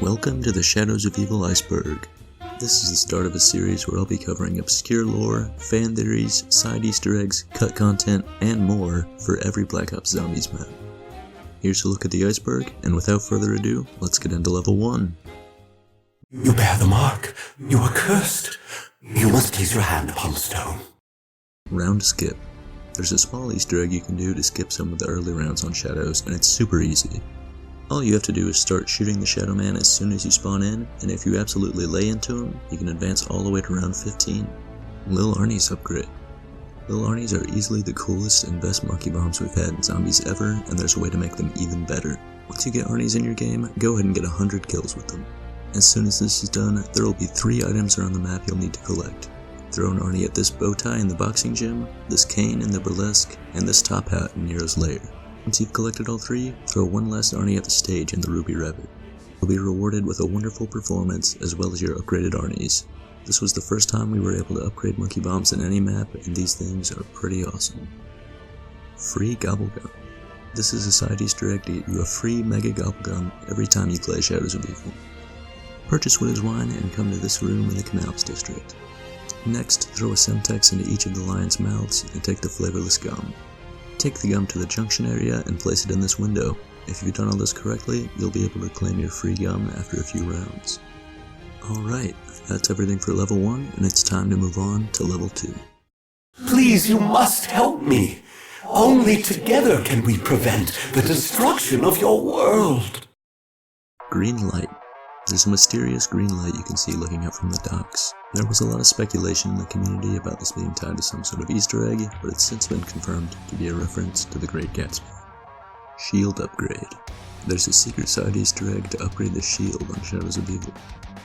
Welcome to the Shadows of Evil Iceberg. This is the start of a series where I'll be covering obscure lore, fan theories, side easter eggs, cut content, and more for every Black Ops Zombies map. Here's a look at the iceberg, and without further ado, let's get into level 1. You bear the mark. You are cursed. You must place your hand upon the stone. Round skip. There's a small easter egg you can do to skip some of the early rounds on Shadows, and it's super easy. All you have to do is start shooting the Shadow Man as soon as you spawn in, and if you absolutely lay into him, you can advance all the way to round 15. Lil Arnie's upgrade. Lil Arnie's are easily the coolest and best monkey bombs we've had in zombies ever, and there's a way to make them even better. Once you get Arnie's in your game, go ahead and get 100 kills with them. As soon as this is done, there will be 3 items around the map you'll need to collect. Throw an Arnie at this bow tie in the boxing gym, this cane in the burlesque, and this top hat in Nero's lair. Once you've collected all 3, throw one last Arnie at the stage in the Ruby Rabbit. You'll be rewarded with a wonderful performance as well as your upgraded Arnies. This was the first time we were able to upgrade monkey bombs in any map, and these things are pretty awesome. Free Gobblegum. This is a side easter egg to get you a free Mega Gobblegum every time you play Shadows of Evil. Purchase Widow's Wine and come to this room in the Canals District. Next, throw a Semtex into each of the lions' mouths and take the flavorless gum. Take the gum to the junction area and place it in this window. If you've done all this correctly, you'll be able to claim your free gum after a few rounds. Alright, that's everything for level 1, and it's time to move on to level 2. Please, you must help me. Only together can we prevent the destruction of your world. Green light. There's a mysterious green light you can see looking up from the docks. There was a lot of speculation in the community about this being tied to some sort of Easter egg, but it's since been confirmed to be a reference to the Great Gatsby. Shield upgrade. There's a secret side Easter egg to upgrade the shield on Shadows of Evil.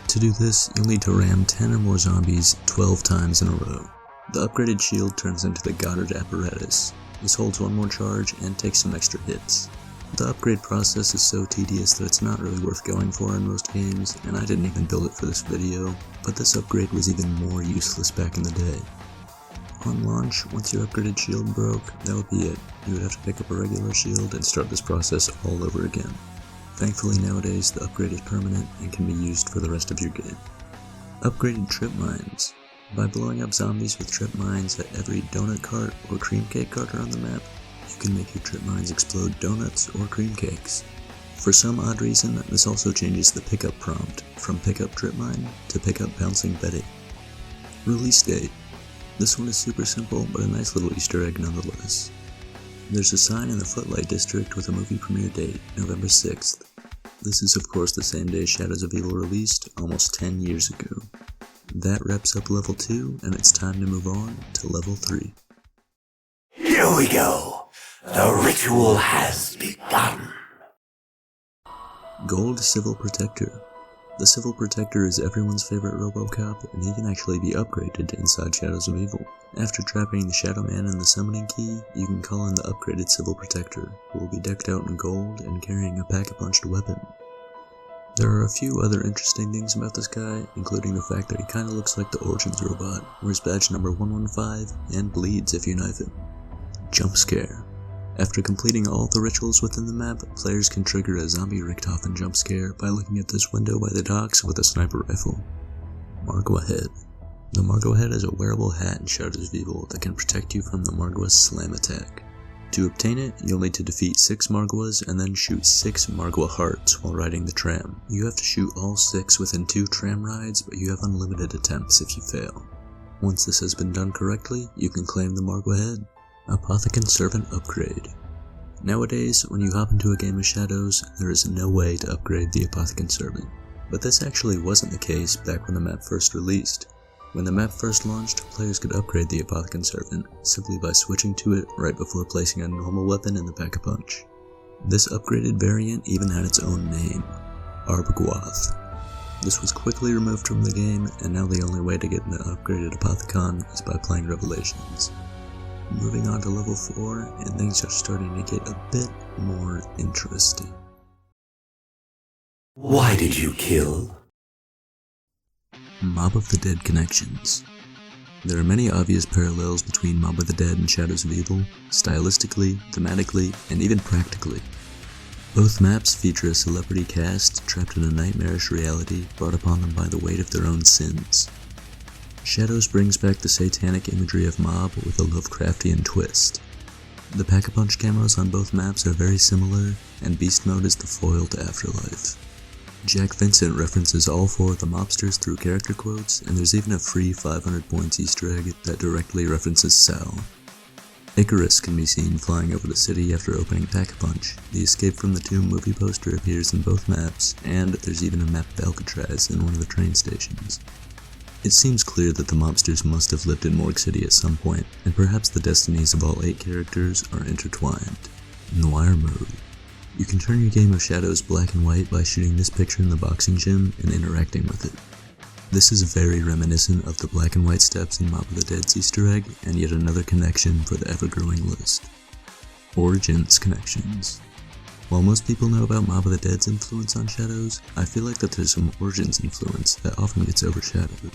To do this, you'll need to ram 10 or more zombies 12 times in a row. The upgraded shield turns into the Goddard apparatus. This holds one more charge and takes some extra hits. The upgrade process is so tedious that it's not really worth going for in most games, and I didn't even build it for this video, but this upgrade was even more useless back in the day. On launch, once your upgraded shield broke, that would be it. You would have to pick up a regular shield and start this process all over again. Thankfully nowadays, the upgrade is permanent and can be used for the rest of your game. Upgraded trip mines. By blowing up zombies with trip mines at every donut cart or cream cake cart around the map, you can make your trip mines explode donuts or cream cakes. For some odd reason, this also changes the pickup prompt from pickup trip mine to pickup bouncing Betty. Release date. This one is super simple, but a nice little Easter egg nonetheless. There's a sign in the Footlight District with a movie premiere date, November 6th. This is of course the same day Shadows of Evil released, almost 10 years ago. That wraps up level 2, and it's time to move on to level 3. Here we go. The ritual has begun. Gold Civil Protector. The Civil Protector is everyone's favorite RoboCop, and he can actually be upgraded inside Shadows of Evil. After trapping the Shadow Man and the Summoning Key, you can call in the upgraded Civil Protector, who will be decked out in gold and carrying a pack-a-punched weapon. There are a few other interesting things about this guy, including the fact that he kinda looks like the Origins robot, wears badge number 115, and bleeds if you knife him. Jump Scare. After completing all the rituals within the map, players can trigger a zombie Richtofen jump scare by looking at this window by the docks with a sniper rifle. Margwa Head. The Margwa Head is a wearable hat in Shadows of Evil that can protect you from the Margwa's slam attack. To obtain it, you'll need to defeat 6 Margwas and then shoot 6 Margwa hearts while riding the tram. You have to shoot all 6 within 2 tram rides, but you have unlimited attempts if you fail. Once this has been done correctly, you can claim the Margwa Head. Apothicon Servant upgrade. Nowadays, when you hop into a game of Shadows, there is no way to upgrade the Apothicon Servant. But this actually wasn't the case back when the map first released. When the map first launched, players could upgrade the Apothicon Servant simply by switching to it right before placing a normal weapon in the pack-a-punch. This upgraded variant even had its own name, Arbogwath. This was quickly removed from the game, and now the only way to get an upgraded Apothicon is by playing Revelations. Moving on to level 4, and things are starting to get a bit more interesting. Why did you kill? Mob of the Dead connections. There are many obvious parallels between Mob of the Dead and Shadows of Evil, stylistically, thematically, and even practically. Both maps feature a celebrity cast trapped in a nightmarish reality brought upon them by the weight of their own sins. Shadows brings back the satanic imagery of Mob with a Lovecraftian twist. The Pack-a-Punch camos on both maps are very similar, and Beast Mode is the foil to Afterlife. Jack Vincent references all four of the mobsters through character quotes, and there's even a free 500 points Easter egg that directly references Sal. Icarus can be seen flying over the city after opening Pack-a-Punch. The Escape from the Tomb movie poster appears in both maps, and there's even a map of Alcatraz in one of the train stations. It seems clear that the mobsters must have lived in Morgue City at some point, and perhaps the destinies of all 8 characters are intertwined. Noir Mode. You can turn your game of Shadows black and white by shooting this picture in the boxing gym and interacting with it. This is very reminiscent of the black and white steps in Mob of the Dead's Easter egg, and yet another connection for the ever-growing list. Origins connections. While most people know about Mob of the Dead's influence on Shadows, I feel like that there's some Origins influence that often gets overshadowed.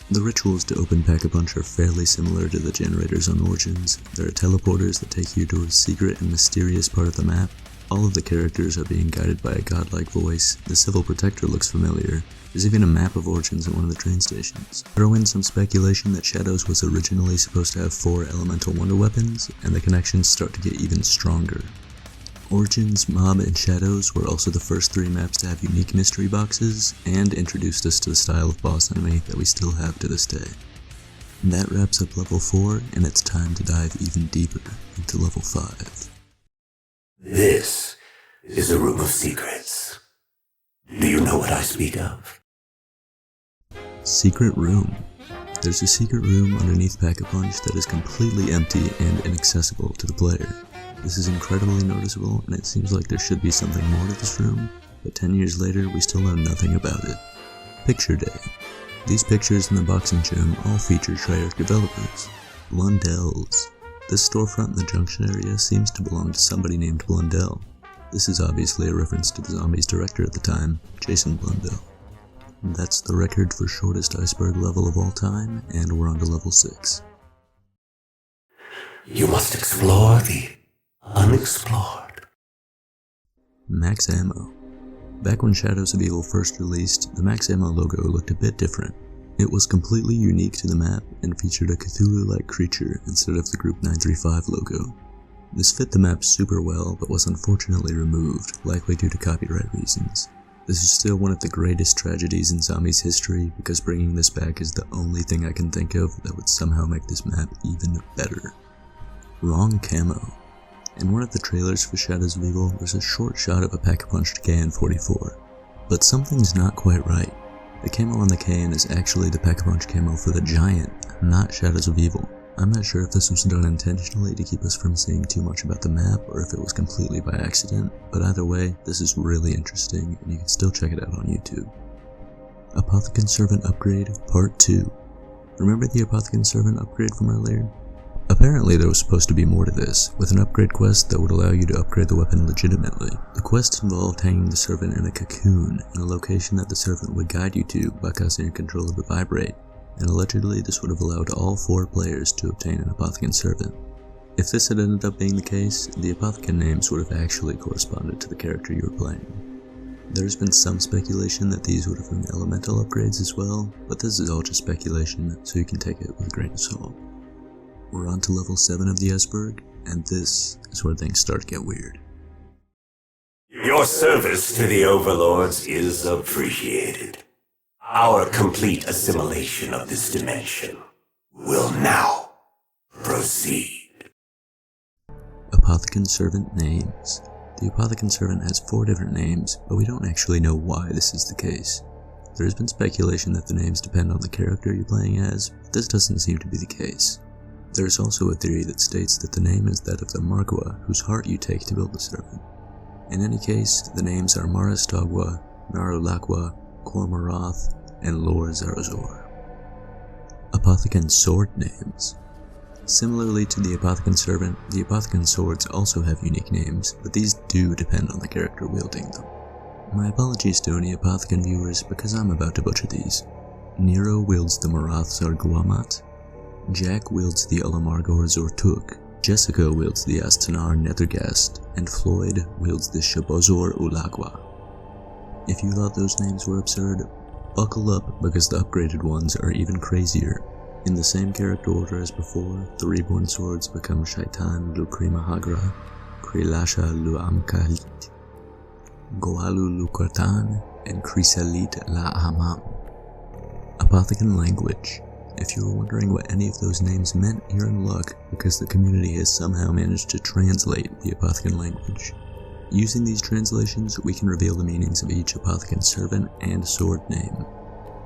The rituals to open Pack-a-Punch are fairly similar to the generators on Origins. There are teleporters that take you to a secret and mysterious part of the map. All of the characters are being guided by a godlike voice. The Civil Protector looks familiar. There's even a map of Origins at one of the train stations. Throw in some speculation that Shadows was originally supposed to have 4 elemental wonder weapons, and the connections start to get even stronger. Origins, Mob, and Shadows were also the first 3 maps to have unique mystery boxes, and introduced us to the style of boss enemy that we still have to this day. And that wraps up level 4, and it's time to dive even deeper into level 5. This is a room of secrets. Do you know what I speak of? Secret room. There's a secret room underneath Pack-a-Punch that is completely empty and inaccessible to the player. This is incredibly noticeable, and it seems like there should be something more to this room, but 10 years later we still know nothing about it. Picture Day. These pictures in the boxing gym all feature Treyarch developers. Blundell's. This storefront in the Junction area seems to belong to somebody named Blundell. This is obviously a reference to the Zombies director at the time, Jason Blundell. And that's the record for shortest Iceberg level of all time, and we're on to level 6. You must explore the unexplored. Max Ammo. Back when Shadows of Evil first released, the Max Ammo logo looked a bit different. It was completely unique to the map and featured a Cthulhu-like creature instead of the Group 935 logo. This fit the map super well, but was unfortunately removed, likely due to copyright reasons. This is still one of the greatest tragedies in Zombies history, because bringing this back is the only thing I can think of that would somehow make this map even better. Wrong camo. In one of the trailers for Shadows of Evil, there's a short shot of a Pack-a-Punched KN-44. But something's not quite right. The camo on the KN is actually the Pack-a-Punch camo for the Giant, not Shadows of Evil. I'm not sure if this was done intentionally to keep us from seeing too much about the map, or if it was completely by accident, but either way, this is really interesting, and you can still check it out on YouTube. Apothecon Servant Upgrade, Part 2. Remember the Apothecon Servant upgrade from earlier? Apparently there was supposed to be more to this, with an upgrade quest that would allow you to upgrade the weapon legitimately. The quest involved hanging the servant in a cocoon, in a location that the servant would guide you to by causing your controller to vibrate, and allegedly this would have allowed all 4 players to obtain an Apothecon Servant. If this had ended up being the case, the Apothecon names would have actually corresponded to the character you were playing. There's been some speculation that these would have been elemental upgrades as well, but this is all just speculation, so you can take it with a grain of salt. We're on to level 7 of the Iceberg, and this is where things start to get weird. Your service to the overlords is appreciated. Our complete assimilation of this dimension will now proceed. Apothecon Servant names. The Apothecon Servant has 4 different names, but we don't actually know why this is the case. There has been speculation that the names depend on the character you're playing as, but this doesn't seem to be the case. There is also a theory that states that the name is that of the Margwa, whose heart you take to build the servant. In any case, the names are Marastagwa, Narulakwa, Kormarath, and Lor Zarazor. Apothecon Sword names. Similarly to the Apothecon Servant, the Apothecon Swords also have unique names, but these do depend on the character wielding them. My apologies to any Apothecon viewers, because I'm about to butcher these. Nero wields the Marath Zarguamat. Jack wields the Alamargor Zortuk. Jessica wields the Astanar Nethergast, and Floyd wields the Shabozor Ulagwa. If you thought those names were absurd, buckle up because the upgraded ones are even crazier. In the same character order as before, the reborn swords become Shaitan Lukrima Hagra, Krilasha Luamkalit, Goalu Lukartan, and Chrysalit La Hamam. Apothecan language. If you were wondering what any of those names meant, you're in luck because the community has somehow managed to translate the Apothecan language. Using these translations, we can reveal the meanings of each Apothecan servant and sword name.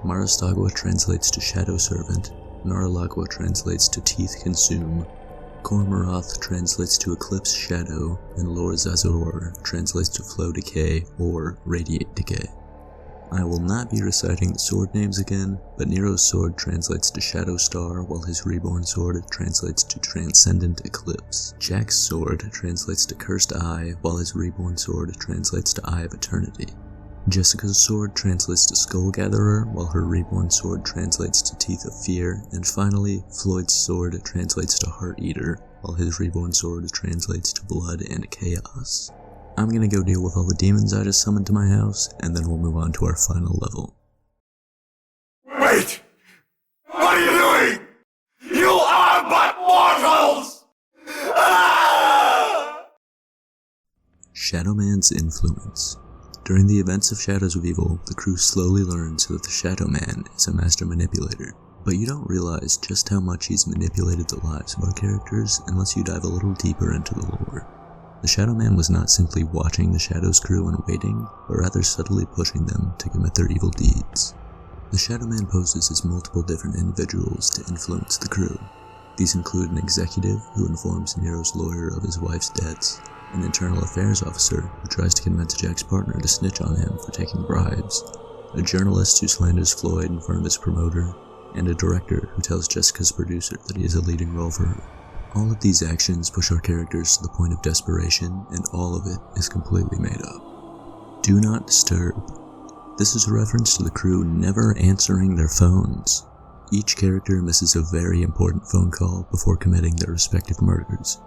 Marastagwa translates to Shadow Servant, Naralagwa translates to Teeth Consume, Kormarath translates to Eclipse Shadow, and Lor Zazor translates to Flow Decay or Radiate Decay. I will not be reciting the sword names again, but Nero's sword translates to Shadow Star, while his reborn sword translates to Transcendent Eclipse. Jack's sword translates to Cursed Eye, while his reborn sword translates to Eye of Eternity. Jessica's sword translates to Skull Gatherer, while her reborn sword translates to Teeth of Fear, and finally, Floyd's sword translates to Heart Eater, while his reborn sword translates to Blood and Chaos. I'm gonna go deal with all the demons I just summoned to my house, and then we'll move on to our final level. Wait! What are you doing? You are but mortals! Ah! Shadowman's influence. During the events of Shadows of Evil, the crew slowly learns that the Shadowman is a master manipulator, but you don't realize just how much he's manipulated the lives of our characters unless you dive a little deeper into the lore. The Shadowman was not simply watching the Shadows crew and waiting, but rather subtly pushing them to commit their evil deeds. The Shadowman poses as multiple different individuals to influence the crew. These include an executive who informs Nero's lawyer of his wife's debts, an internal affairs officer who tries to convince Jack's partner to snitch on him for taking bribes, a journalist who slanders Floyd in front of his promoter, and a director who tells Jessica's producer that he has a leading role for her. All of these actions push our characters to the point of desperation, and all of it is completely made up. Do not disturb. This is a reference to the crew never answering their phones. Each character misses a very important phone call before committing their respective murders.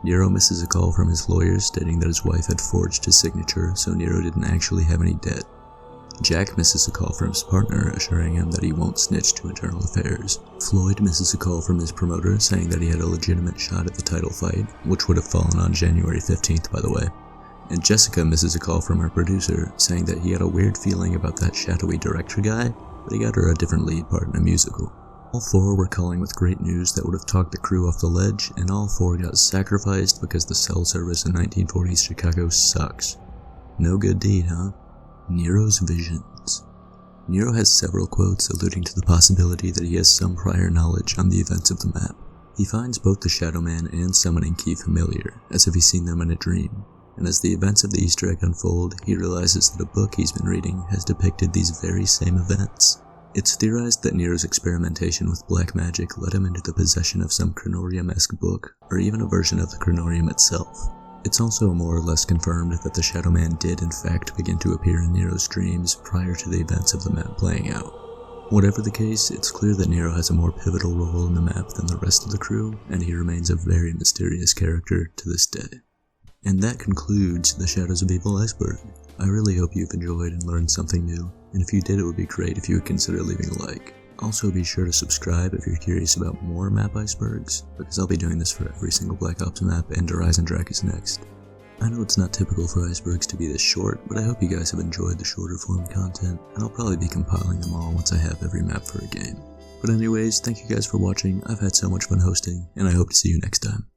Nero misses a call from his lawyer stating that his wife had forged his signature, so Nero didn't actually have any debt. Jack misses a call from his partner assuring him that he won't snitch to internal affairs. Floyd misses a call from his promoter saying that he had a legitimate shot at the title fight, which would have fallen on January 15th by the way. And Jessica misses a call from her producer saying that he had a weird feeling about that shadowy director guy, but he got her a different lead part in a musical. All four were calling with great news that would have talked the crew off the ledge, and all four got sacrificed because the cell service in 1940s Chicago sucks. No good deed, huh? Nero's visions. Nero has several quotes alluding to the possibility that he has some prior knowledge on the events of the map. He finds both the Shadowman and Summoning Key familiar, as if he's seen them in a dream, and as the events of the Easter egg unfold, he realizes that a book he's been reading has depicted these very same events. It's theorized that Nero's experimentation with black magic led him into the possession of some Chronorium-esque book, or even a version of the Chronorium itself. It's also more or less confirmed that the Shadowman did in fact begin to appear in Nero's dreams prior to the events of the map playing out. Whatever the case, it's clear that Nero has a more pivotal role in the map than the rest of the crew, and he remains a very mysterious character to this day. And that concludes the Shadows of Evil Iceberg. I really hope you've enjoyed and learned something new, and if you did, it would be great if you would consider leaving a like. Also, be sure to subscribe if you're curious about more map icebergs, because I'll be doing this for every single Black Ops map, and Horizon Drac is next. I know it's not typical for icebergs to be this short, but I hope you guys have enjoyed the shorter form content, and I'll probably be compiling them all once I have every map for a game. But anyways, thank you guys for watching, I've had so much fun hosting, and I hope to see you next time.